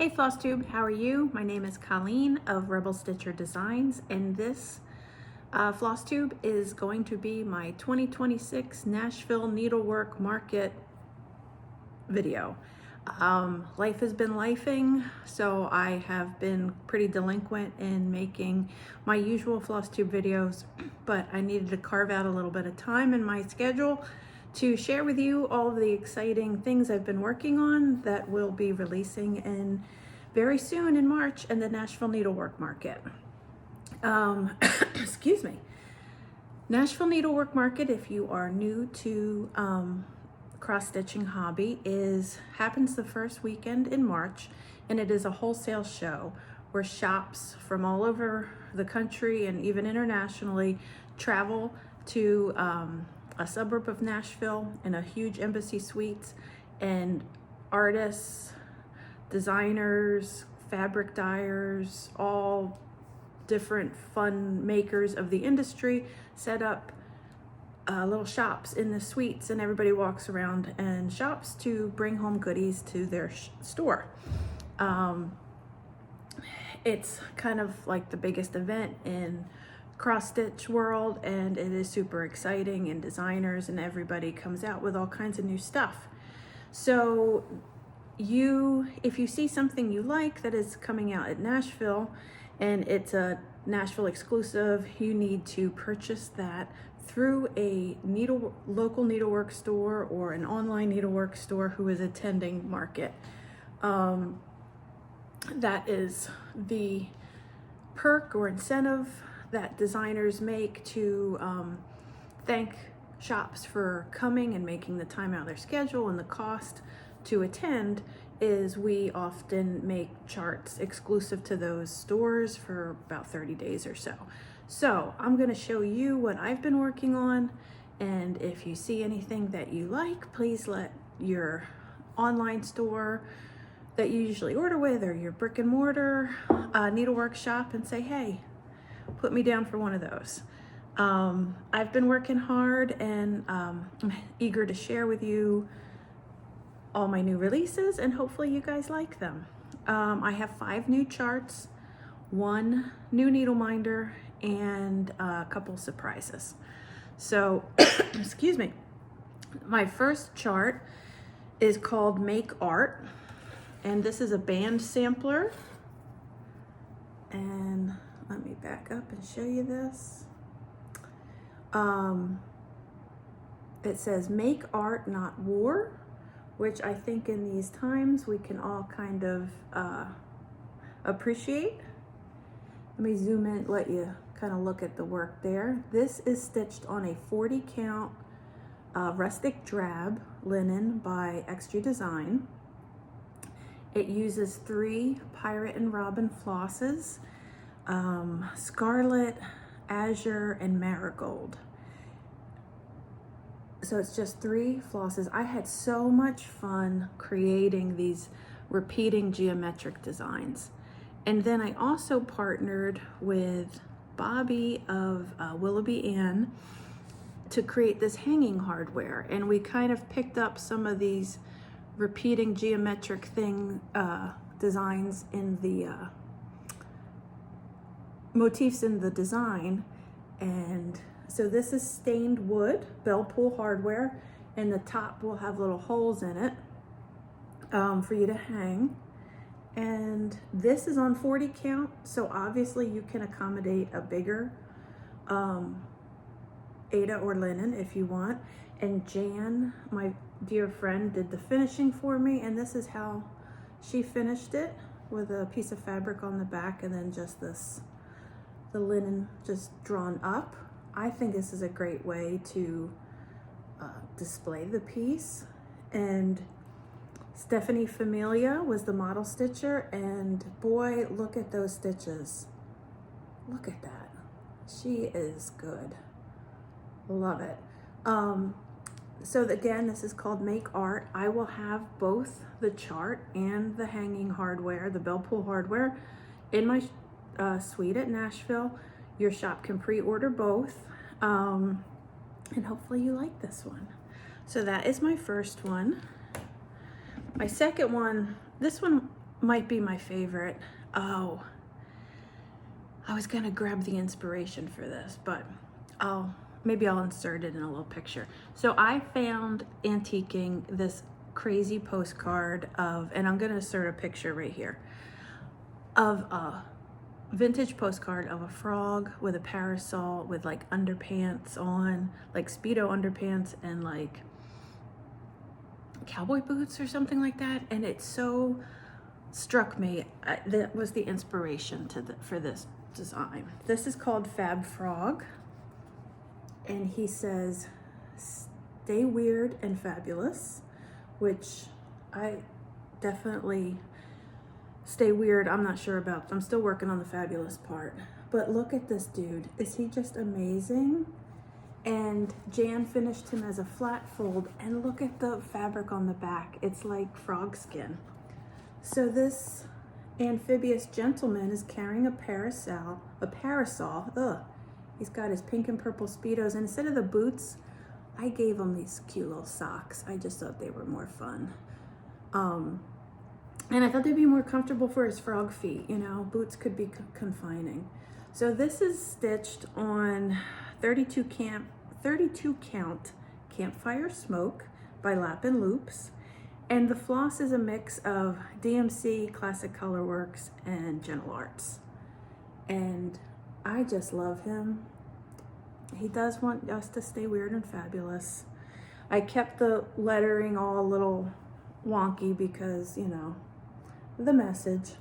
Hey FlossTube, how are you? My name is Colleen of Rebel Stitcher Designs, and this FlossTube is going to be my 2026 Nashville Needlework Market video. Life has been lifing, so I have been pretty delinquent in making my usual FlossTube videos, but I needed to carve out a little bit of time in my schedule to share with you all of the exciting things I've been working on that will be releasing in very soon in March in the Nashville Needlework Market. Excuse me. Nashville Needlework Market, if you are new to cross-stitching hobby, happens the first weekend in March, and it is a wholesale show where shops from all over the country and even internationally travel to a suburb of Nashville in a huge Embassy Suites, and artists, designers, fabric dyers, all different fun makers of the industry set up little shops in the suites, and everybody walks around and shops to bring home goodies to their store. It's kind of like the biggest event in cross-stitch world, and it is super exciting, and designers and everybody comes out with all kinds of new stuff. So if you see something you like that is coming out at Nashville and it's a Nashville exclusive, you need to purchase that through a local needlework store or an online needlework store who is attending market. That is the perk or incentive that designers make to thank shops for coming and making the time out of their schedule, and the cost to attend is we often make charts exclusive to those stores for about 30 days or so. So I'm going to show you what I've been working on, and if you see anything that you like, please let your online store that you usually order with, or your brick and mortar needlework shop, and say, hey, put me down for one of those. I've been working hard, and I'm eager to share with you all my new releases, and hopefully you guys like them. I have 5 new charts, 1 new needle minder, and a couple surprises. So, excuse me. My first chart is called Make Art, and this is a band sampler. And let me back up and show you this. It says make art, not war, which I think in these times we can all kind of appreciate. Let me zoom in, let you kind of look at the work there. This is stitched on a 40 count rustic drab linen by Extra Design. It uses 3 pirate and robin flosses, scarlet, azure, and marigold. So it's just 3 flosses. I had so much fun creating these repeating geometric designs. And then I also partnered with Bobby of Willoughby Ann to create this hanging hardware. And we kind of picked up some of these repeating geometric designs in the motifs in the design. And so this is stained wood, bell pull hardware, and the top will have little holes in it for you to hang. And this is on 40 count, so obviously you can accommodate a bigger Aida or linen if you want. And Jan, my dear friend, did the finishing for me, and this is how she finished it, with a piece of fabric on the back and then just the linen just drawn up. I think this is a great way to display the piece. And Stephanie Familia was the model stitcher, and boy, look at those stitches. Look at that. She is good. Love it. So again, this is called Make Art. I will have both the chart and the hanging hardware, the bell pull hardware, in my suite at Nashville. Your shop can pre-order both, and hopefully you like this one. So that is my first one. My second one, this one might be my favorite. Oh, I was gonna grab the inspiration for this, but maybe I'll insert it in a little picture. So I found antiquing this crazy postcard of, and I'm gonna insert a picture right here, of a vintage postcard of a frog with a parasol with like underpants on, like Speedo underpants and like cowboy boots or something like that. And it so struck me. That was the inspiration for this design. This is called Fab Frog. And he says, stay weird and fabulous, which I definitely stay weird. I'm not sure about. I'm still working on the fabulous part. But look at this dude. Is he just amazing? And Jan finished him as a flat fold. And look at the fabric on the back. It's like frog skin. So this amphibious gentleman is carrying a parasol. Ugh. He's got his pink and purple Speedos. And instead of the boots, I gave him these cute little socks. I just thought they were more fun. And I thought they'd be more comfortable for his frog feet. You know, boots could be confining. So this is stitched on 32 count Campfire Smoke by Lap and Loops. And the floss is a mix of DMC, Classic Colorworks, and Gentle Arts. And I just love him. He does want us to stay weird and fabulous. I kept the lettering all a little wonky because, you know, the message.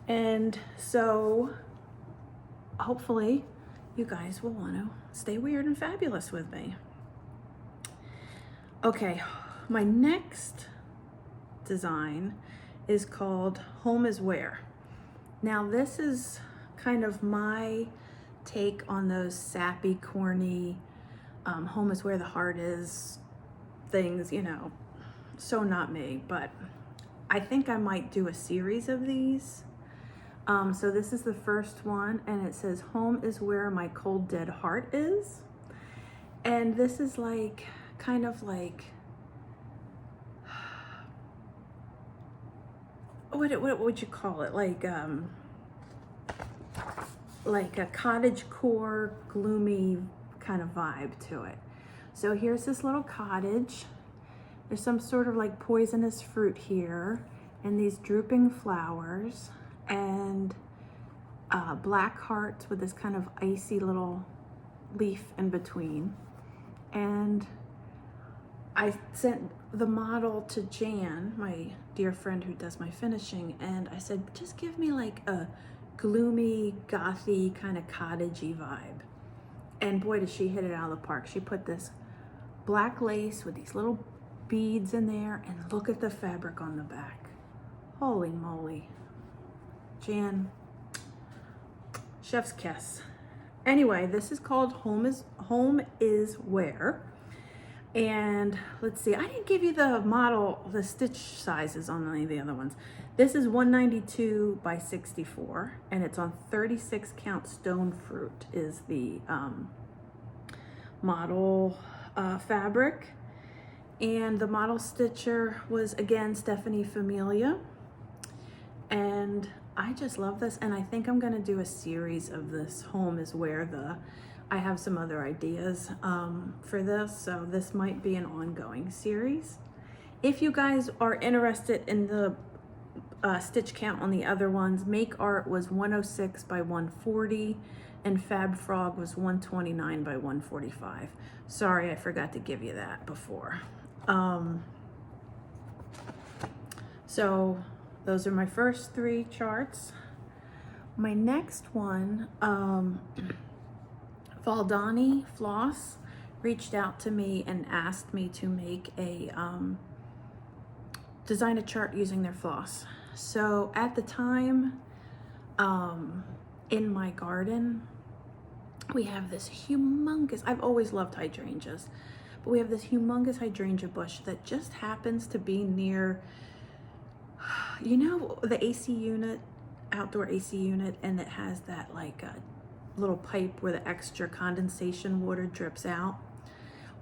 And so hopefully you guys will want to stay weird and fabulous with me. Okay, my next design is called Home is Where. Now this is kind of my take on those sappy, corny, home is where the heart is things, you know, so not me, but I think I might do a series of these. So this is the first one, and it says, home is where my cold dead heart is. And this is like, kind of like, what would you call it? Like a cottagecore, gloomy kind of vibe to it. So here's this little cottage. There's some sort of like poisonous fruit here, and these drooping flowers, and black hearts with this kind of icy little leaf in between. And I sent the model to Jan, my dear friend who does my finishing, and I said, just give me like a gloomy, gothy, kind of cottagey vibe. And boy, did she hit it out of the park. She put this black lace with these little beads in there, and look at the fabric on the back. Holy moly. Jan, chef's kiss. Anyway, this is called Home is Where. And let's see, I didn't give you the model, the stitch sizes on any of the other ones. This is 192 by 64, and it's on 36 count stone fruit is the model fabric. And the model stitcher was, again, Stephanie Familia. And I just love this, and I think I'm gonna do a series of this. Home is Where I have some other ideas for this, so this might be an ongoing series. If you guys are interested in the stitch count on the other ones, Make Art was 106 by 140, and Fab Frog was 129 by 145. Sorry, I forgot to give you that before. So those are my first 3 charts. My next one, Valdani Floss reached out to me and asked me to make a design a chart using their floss. So at the time, in my garden, we have this humongous, I've always loved hydrangeas, but we have this humongous hydrangea bush that just happens to be near, you know, the AC unit, outdoor AC unit, and it has that like a little pipe where the extra condensation water drips out.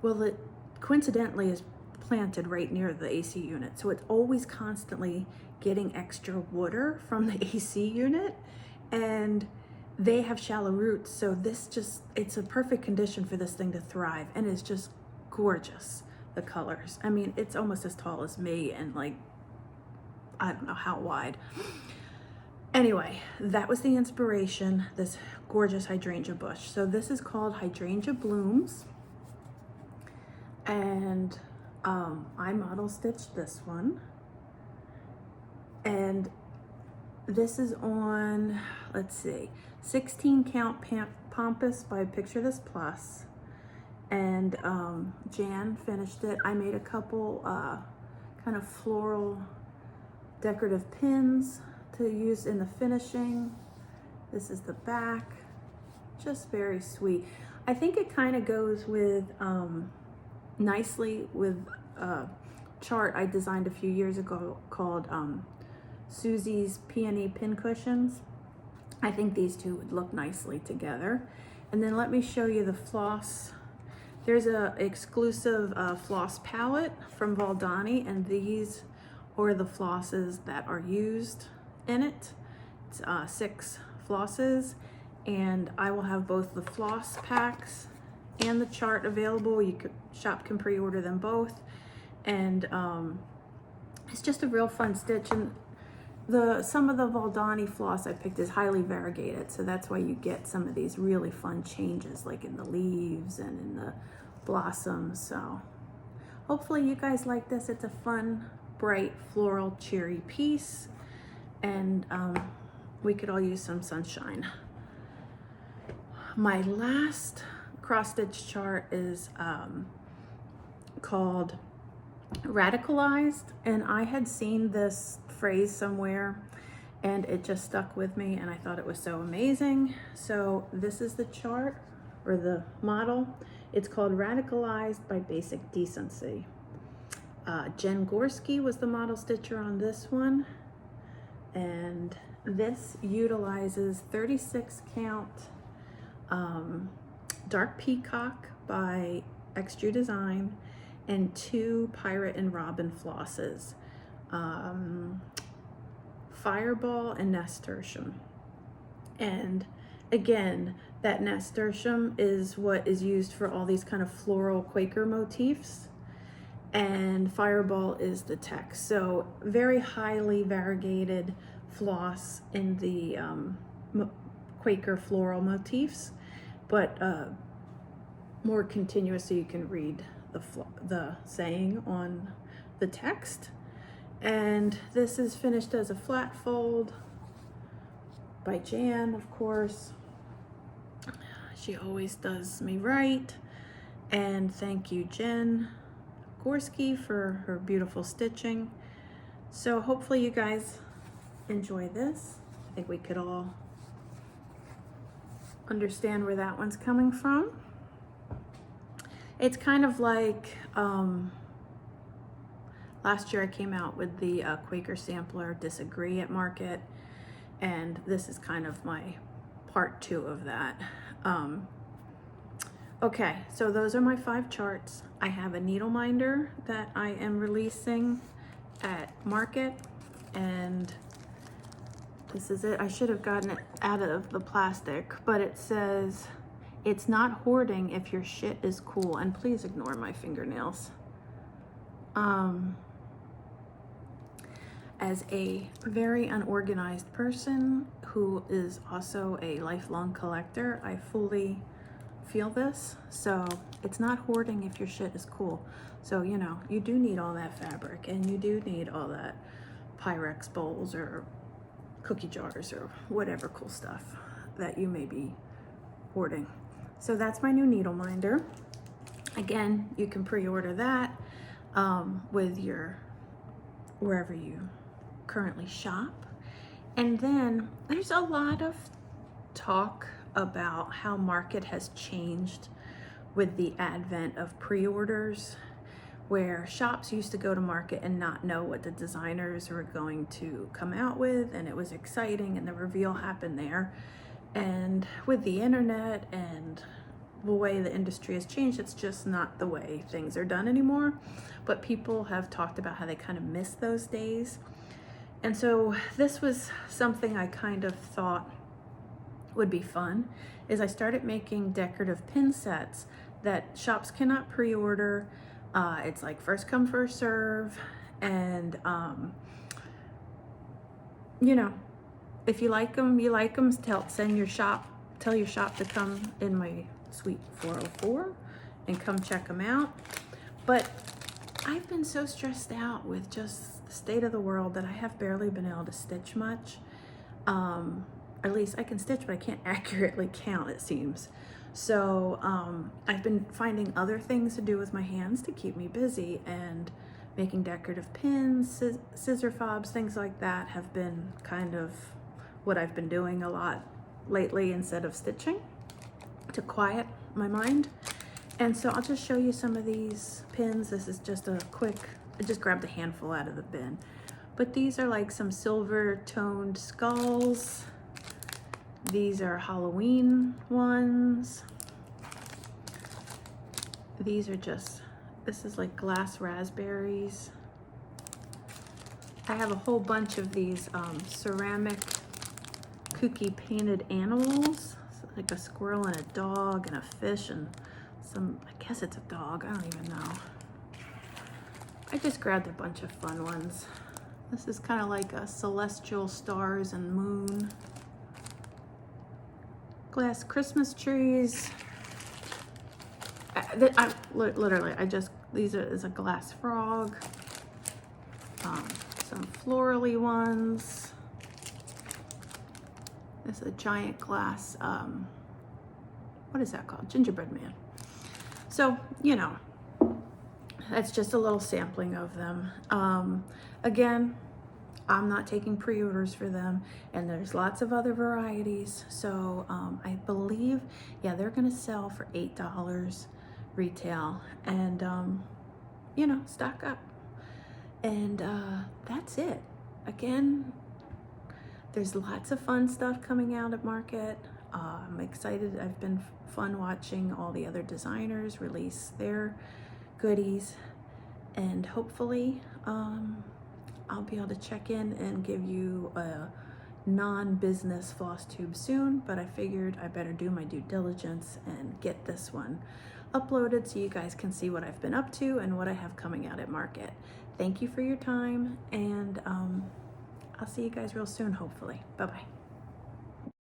Well, it coincidentally is planted right near the AC unit. So it's always constantly getting extra water from the AC unit, and they have shallow roots. So it's a perfect condition for this thing to thrive, and it's just gorgeous, the colors. I mean, it's almost as tall as me and like, I don't know how wide. Anyway, that was the inspiration, this gorgeous hydrangea bush. So this is called Hydrangea Blooms. And I model stitched this one. And this is on, let's see, 16 count Pampas by Picture This Plus. And Jan finished it. I made a couple kind of floral decorative pins to use in the finishing. This is the back, just very sweet. I think it kind of goes with nicely with a chart I designed a few years ago called Susie's Peony Pin Cushions. I think these two would look nicely together. And then let me show you the floss. There's a exclusive floss palette from Valdani, and these are the flosses that are used in it. It's 6 flosses, and I will have both the floss packs and the chart available. Shop can pre-order them both, and it's just a real fun stitch. And some of the Valdani floss I picked is highly variegated, so that's why you get some of these really fun changes, like in the leaves and in the blossoms. So hopefully you guys like this. It's a fun, bright, floral, cheery piece, and we could all use some sunshine. My last cross stitch chart is called Radicalized, and I had seen this phrase somewhere and it just stuck with me, and I thought it was so amazing. So this is the chart, or the model. It's called Radicalized by Basic Decency. Jen Gorski was the model stitcher on this one, and this utilizes 36 count Dark Peacock by XG Design and 2 Pirate and Robin flosses, Fireball and Nasturtium. And again, that nasturtium is what is used for all these kind of floral Quaker motifs, and Fireball is the text. So very highly variegated floss in the Quaker floral motifs, but more continuous, so you can read the saying on the text. And this is finished as a flat fold by Jan, of course. She always does me right. And thank you, Jen Gorski, for her beautiful stitching. So hopefully you guys enjoy this. I think we could all understand where that one's coming from. It's kind of like last year I came out with the Quaker sampler Disagree at Market, and this is kind of my part 2 of that. Okay, so those are my 5 charts. I have a needle minder that I am releasing at Market, and this is it. I should have gotten it out of the plastic, but it says, "It's not hoarding if your shit is cool." And please ignore my fingernails. As a very unorganized person who is also a lifelong collector, I fully feel this. So it's not hoarding if your shit is cool. So, you know, you do need all that fabric, and you do need all that Pyrex bowls or cookie jars or whatever cool stuff that you may be hoarding. So that's my new needle minder. Again, you can pre-order that with your, wherever you currently shop. And then there's a lot of talk about how Market has changed with the advent of pre-orders, where shops used to go to Market and not know what the designers were going to come out with, and it was exciting, and the reveal happened there. And with the internet and the way the industry has changed. It's just not the way things are done anymore. But people have talked about how they kind of miss those days. And so this was something I kind of thought would be fun, is I started making decorative pin sets that shops cannot pre-order. It's like first come, first serve. And, you know, if you like them, you like them. Tell your shop to come in my suite 404 and come check them out. But I've been so stressed out with just the state of the world that I have barely been able to stitch much. At least I can stitch, but I can't accurately count, it seems. So I've been finding other things to do with my hands to keep me busy, and making decorative pins, scissor fobs, things like that have been kind of what I've been doing a lot lately instead of stitching, to quiet my mind. And so I'll just show you some of these pins. This is just a quick, I just grabbed a handful out of the bin. But these are like some silver toned skulls. These are Halloween ones. These are just, this is like glass raspberries. I have a whole bunch of these ceramic kooky painted animals, like a squirrel and a dog and a fish and some, I guess it's a dog, I don't even know. I just grabbed a bunch of fun ones. This is kind of like a celestial stars and moon. Glass Christmas trees. Literally, is a glass frog. Some florally ones. This is a giant glass, what is that called? Gingerbread man. So, you know, that's just a little sampling of them. Again, I'm not taking pre-orders for them, and there's lots of other varieties. So I believe, yeah, they're gonna sell for $8 retail, and you know, stock up. And that's it. Again, there's lots of fun stuff coming out at market. I'm excited. I've been fun watching all the other designers release their goodies, and hopefully I'll be able to check in and give you a non-business floss tube soon, but I figured I better do my due diligence and get this one uploaded so you guys can see what I've been up to and what I have coming out at market. Thank you for your time, and I'll see you guys real soon, hopefully. Bye-bye.